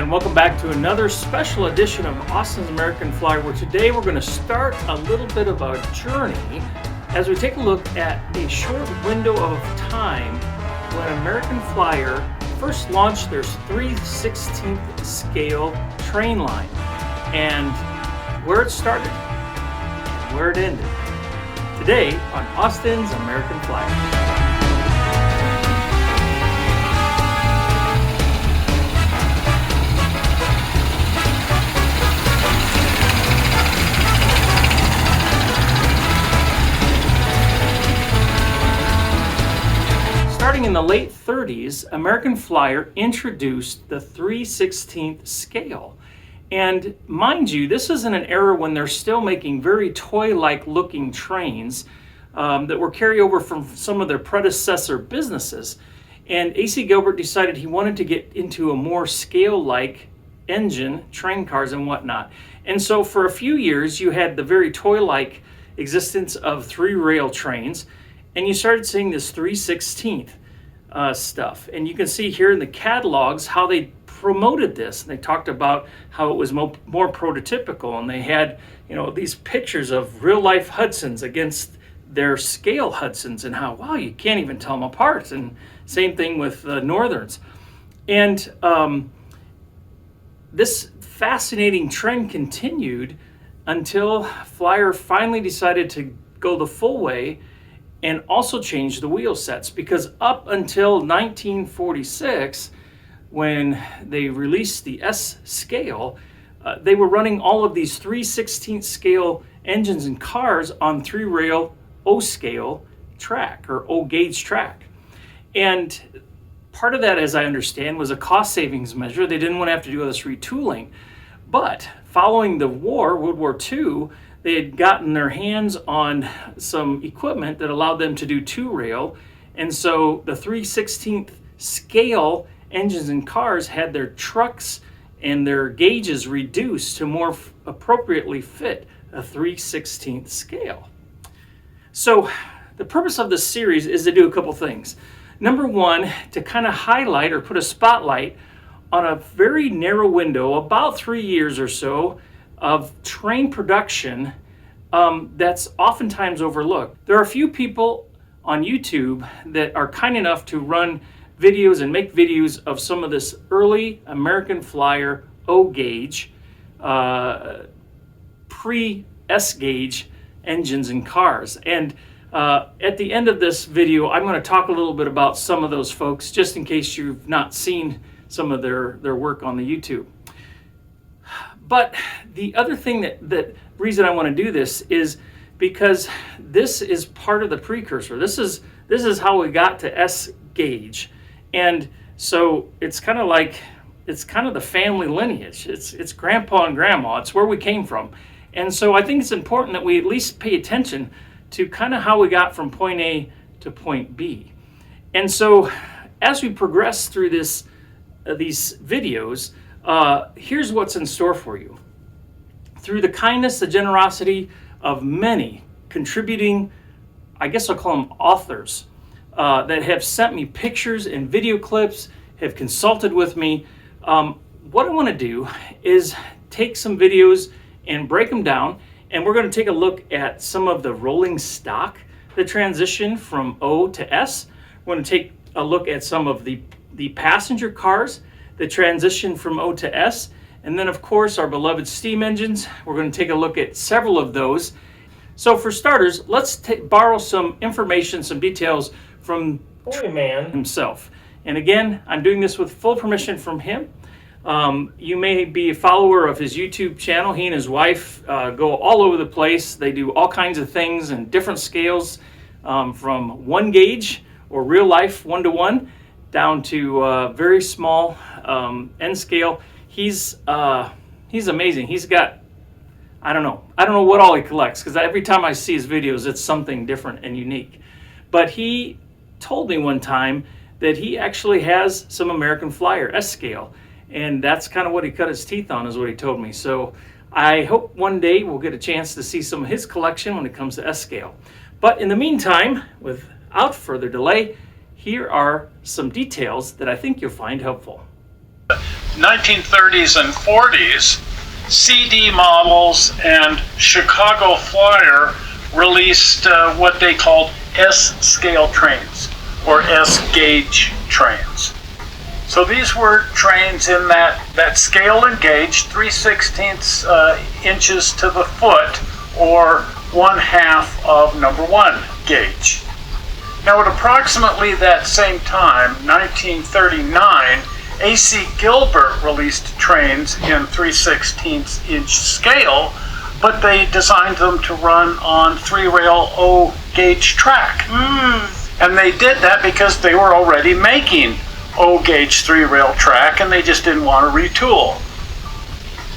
and welcome back to another special edition of Austin's American Flyer, where today we're going to start a little bit of a journey as we take a look at a short window of time when American Flyer first launched their 3/16th scale train line, and where it started and where it ended. Today on Austin's American Flyer. Starting in the late 30s, American Flyer introduced the 3/16th scale. And mind you, this is in an era when they're still making very toy-like looking trains that were carryover from some of their predecessor businesses. And A.C. Gilbert decided he wanted to get into a more scale-like engine, train cars and whatnot. And so for a few years, you had the very toy-like existence of three-rail trains, and you started seeing this 3/16th stuff. And you can see here in the catalogs how they promoted this. They talked about how it was more prototypical, and they had, these pictures of real-life Hudsons against their scale Hudsons, and how, wow, you can't even tell them apart. And same thing with Northerns. And this fascinating trend continued until Flyer finally decided to go the full way and also change the wheel sets, because up until 1946, when they released the S scale, they were running all of these 3/16th scale engines and cars on three-rail O scale track, or O gauge track. And part of that, as I understand, was a cost savings measure. They didn't want to have to do all this retooling. But following the war, World War II, they had gotten their hands on some equipment that allowed them to do two-rail, and so the 3/16th scale engines and cars had their trucks and their gauges reduced to more appropriately fit a 3/16th scale. So the purpose of this series is to do a couple things. Number one, to kind of highlight or put a spotlight on a very narrow window, about 3 years or so, of train production that's oftentimes overlooked. There are a few people on YouTube that are kind enough to run videos and make videos of some of this early American Flyer O gauge, pre-S gauge engines and cars. And at the end of this video, I'm going to talk a little bit about some of those folks, just in case you've not seen some of their work on the YouTube. But the other thing that reason I want to do this is because this is part of the precursor. This is how we got to S gauge, and so it's kind of the family lineage. It's grandpa and grandma. It's where we came from, and so I think it's important that we at least pay attention to kind of how we got from point A to point B. And so as we progress through these videos, here's what's in store for you. Through the kindness, the generosity of many contributing, I guess I'll call them authors, that have sent me pictures and video clips, have consulted with me. What I want to do is take some videos and break them down, and we're going to take a look at some of the rolling stock, the transition from O to S. We're going to take a look at some of the passenger cars, the transition from O to S, and then of course our beloved steam engines. We're going to take a look at several of those. So for starters, let's borrow some information, some details from Toyman himself. And again, I'm doing this with full permission from him. You may be a follower of his YouTube channel. He and his wife go all over the place. They do all kinds of things in different scales, from 1 gauge or real life 1-to-1 down to very small N scale. He's amazing. He's got, I don't know what all he collects, because every time I see his videos, it's something different and unique. But he told me one time that he actually has some American Flyer S scale, and that's kind of what he cut his teeth on, is what he told me. So I hope one day we'll get a chance to see some of his collection when it comes to S scale. But in the meantime, without further delay, here are some details that I think you'll find helpful. 1930s and 40s, CD models and Chicago Flyer released what they called S-scale trains, or S-gauge trains. So these were trains in that scale and gauge, 3/16 inches to the foot, or 1/2 of number 1 gauge. Now at approximately that same time, 1939, A.C. Gilbert released trains in 3/16 inch scale, but they designed them to run on 3-rail O-gauge track. And they did that because they were already making O-gauge 3-rail track and they just didn't want to retool.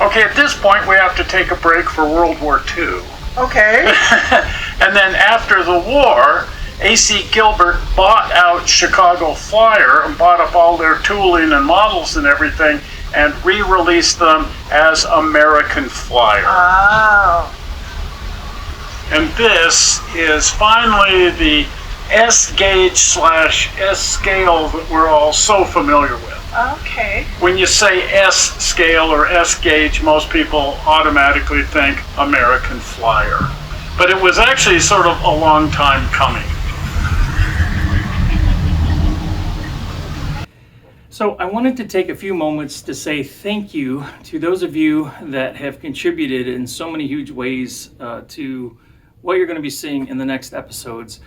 Okay, at this point we have to take a break for World War II. Okay. And then after the war, A.C. Gilbert bought out Chicago Flyer and bought up all their tooling and models and everything and re-released them as American Flyer. Oh. And this is finally the S-gauge / S-scale that we're all so familiar with. Okay. When you say S-scale or S-gauge, most people automatically think American Flyer. But it was actually sort of a long time coming. So I wanted to take a few moments to say thank you to those of you that have contributed in so many huge ways to what you're going to be seeing in the next episodes.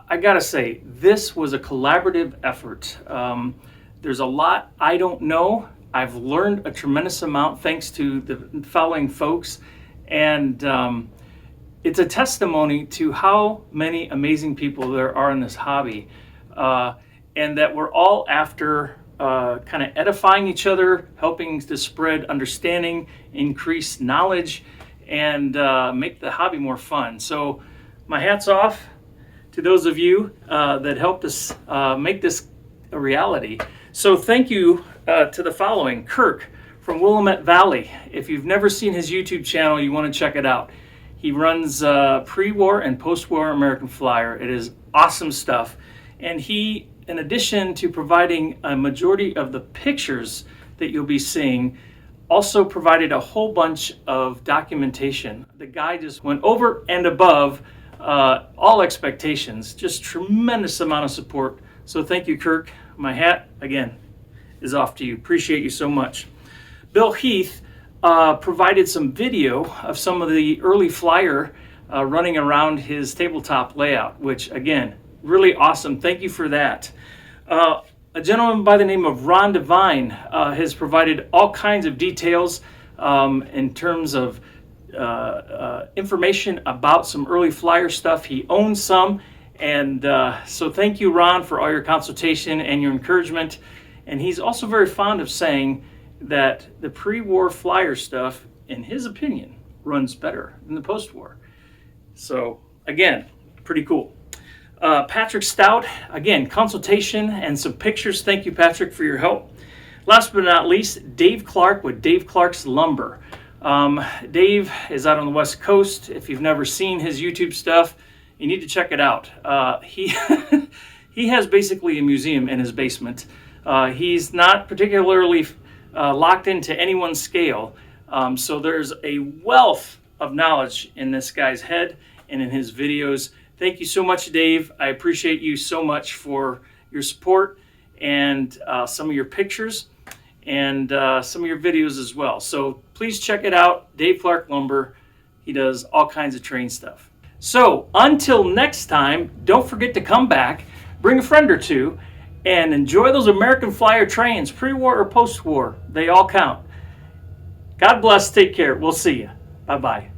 I gotta say, this was a collaborative effort. There's a lot I don't know. I've learned a tremendous amount thanks to the following folks, and it's a testimony to how many amazing people there are in this hobby, and that we're all after kind of edifying each other, helping to spread understanding, increase knowledge, and make the hobby more fun. So my hat's off to those of you that helped us make this a reality. So thank you to the following. Kirk from Willamette Valley. If you've never seen his YouTube channel, you want to check it out. He runs pre-war and post-war American Flyer. It is awesome stuff. And he, in addition to providing a majority of the pictures that you'll be seeing, also provided a whole bunch of documentation. The guy just went over and above all expectations. Just tremendous amount of support. So thank you, Kirk. My hat, again, is off to you. Appreciate you so much. Bill Heath provided some video of some of the early Flyer running around his tabletop layout, which, again, really awesome. Thank you for that. A gentleman by the name of Ron Devine has provided all kinds of details in terms of information about some early Flyer stuff. He owns some, and so thank you, Ron, for all your consultation and your encouragement. And he's also very fond of saying that the pre-war Flyer stuff, in his opinion, runs better than the post-war. So again, pretty cool. Patrick Stout, again, consultation and some pictures. Thank you, Patrick, for your help. Last but not least, Dave Clark with Dave Clark's Lumber. Dave is out on the West Coast. If you've never seen his YouTube stuff, you need to check it out. He he has basically a museum in his basement. He's not particularly locked into anyone's scale, so there's a wealth of knowledge in this guy's head and in his videos. Thank you so much, Dave. I appreciate you so much for your support and some of your pictures and some of your videos as well. So please check it out, Dave Clark Lumber. He does all kinds of terrain stuff. So until next time, don't forget to come back, bring a friend or two, and enjoy those American Flyer trains, pre-war or post-war. They all count. God bless. Take care. We'll see you. Bye-bye.